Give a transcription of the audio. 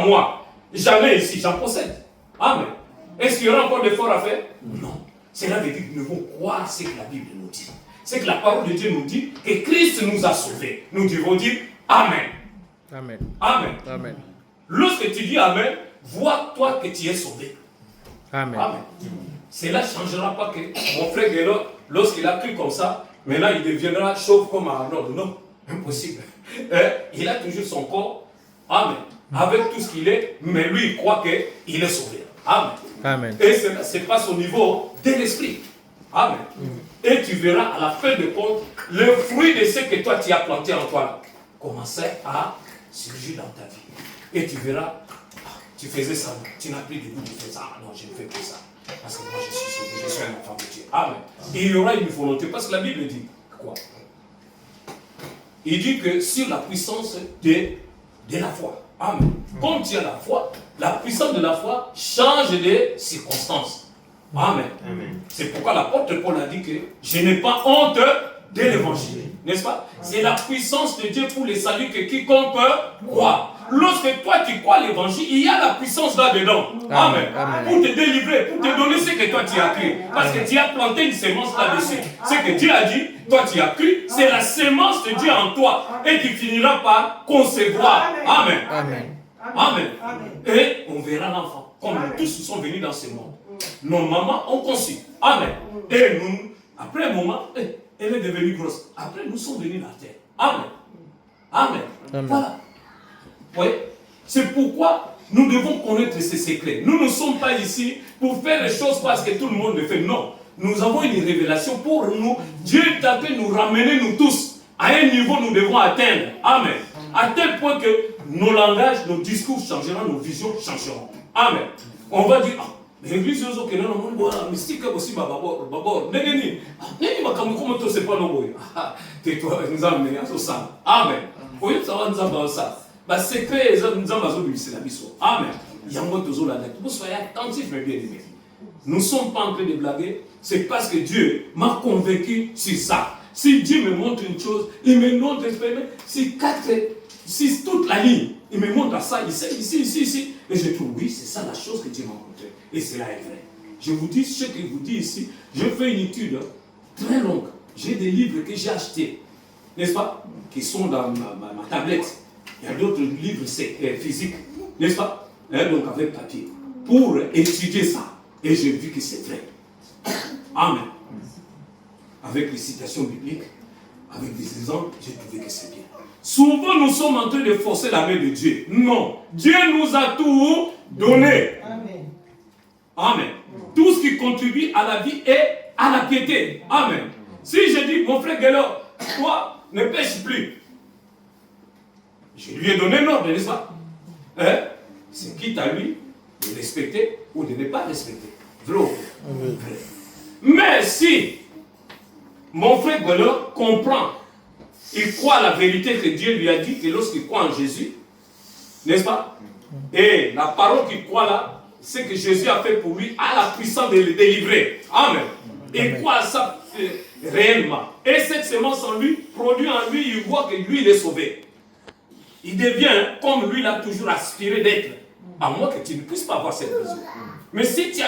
moi. J'en ai ici, j'en possède. Amen. Est-ce qu'il y aura encore d'efforts à faire? Non. Cela veut dire que nous devons croire ce que la Bible nous dit. C'est que la parole de Dieu nous dit que Christ nous a sauvés. Nous devons dire Amen. Amen. Amen. Amen. Lorsque tu dis Amen, vois-toi que tu es sauvé. Amen. Amen. Cela ne changera pas que mon frère Guélo, lorsqu'il a cru comme ça, maintenant il deviendra chauve comme un homme. Non, impossible. Il a toujours son corps. Amen. Avec tout ce qu'il est, mais lui il croit qu'il est sauvé. Amen. Amen. Et cela se passe au niveau de l'esprit. Amen. Et tu verras à la fin de compte, le fruit de ce que toi tu as planté en toi commencer à surgir dans ta vie. Et tu verras, tu faisais ça, tu n'as plus de goût de faire ça. Ah non, je ne fais plus ça. Parce que moi je suis sauvé, je suis un enfant de Dieu. Amen. Et il y aura une volonté, parce que la Bible dit quoi? Il dit que sur la puissance de la foi. Amen. Comme tu as la foi, la puissance de la foi change de circonstances. Amen. Amen. C'est pourquoi l'apôtre Paul a dit que je n'ai pas honte de l'évangile. N'est-ce pas? C'est la puissance de Dieu pour les saluts que quiconque croit. Lorsque toi tu crois l'évangile, il y a la puissance là-dedans. Amen. Amen. Pour te délivrer, pour te donner ce que toi tu as cru. Parce que tu as planté une semence là-dessus. Ce que Dieu a dit, toi tu as cru, c'est la semence de Dieu en toi. Et tu finiras par concevoir. Amen. Amen. Amen. Et on verra l'enfant. Comme nous tous sommes venus dans ce monde. Nos mamans ont conçu. Amen. Et nous, après un moment, elle est devenue grosse. Après, nous sommes venus dans la terre. Amen. Amen. Amen. Voilà. Oui. C'est pourquoi nous devons connaître ces secrets. Nous ne sommes pas ici pour faire les choses parce que tout le monde le fait. Non. Nous avons une révélation pour nous. Dieu est en train de nous ramener, nous tous, à un niveau nous devons atteindre. Amen. À tel point que nos langages, nos discours changeront, nos visions changeront. Amen. On va dire, l'église est là, on mystique aussi, babor. Négeni, comment tu sais pas non boy. Tais-toi, nous avons mené à ça. Amen. Oui, ça va nous avoir ça. Bah, c'est que nous avons besoin de la mission. Amen. Il y a un mot de zola là. Vous soyez attentifs, mes bien-aimés. Nous ne sommes pas en train de blaguer. C'est parce que Dieu m'a convaincu sur ça. Si Dieu me montre une chose, il me montre si 4, 6, toute la ligne. Il me montre ça, ici. Et je trouve, oui, c'est ça la chose que Dieu m'a montré. Et cela est vrai. Je vous dis ce que je vous dis ici. Je fais une étude très longue. J'ai des livres que j'ai achetés, n'est-ce pas, qui sont dans ma tablette. Il y a d'autres livres physiques, n'est-ce pas, donc avec papier, pour étudier ça. Et j'ai vu que c'est vrai. Amen. Avec les citations bibliques, avec des exemples, j'ai trouvé que c'est bien. Souvent, nous sommes en train de forcer la main de Dieu. Non. Dieu nous a tout donné. Amen. Amen. Tout ce qui contribue à la vie et à la piété. Amen. Si je dis, mon frère Guélo, toi, ne pêche plus. Je lui ai donné l'ordre, n'est-ce pas? C'est quitte à lui de respecter ou de ne pas respecter. Vrai. Mais si mon frère Guélo comprend, il croit la vérité que Dieu lui a dit, que lorsqu'il croit en Jésus, n'est-ce pas? Et la parole qu'il croit là, c'est que Jésus a fait pour lui, a la puissance de le délivrer. Amen. Il croit à ça réellement. Et cette semence en lui, produit en lui, il voit que lui, il est sauvé. Il devient comme lui, il a toujours aspiré d'être. À moins que tu ne puisses pas avoir cette vision. Mais si tu as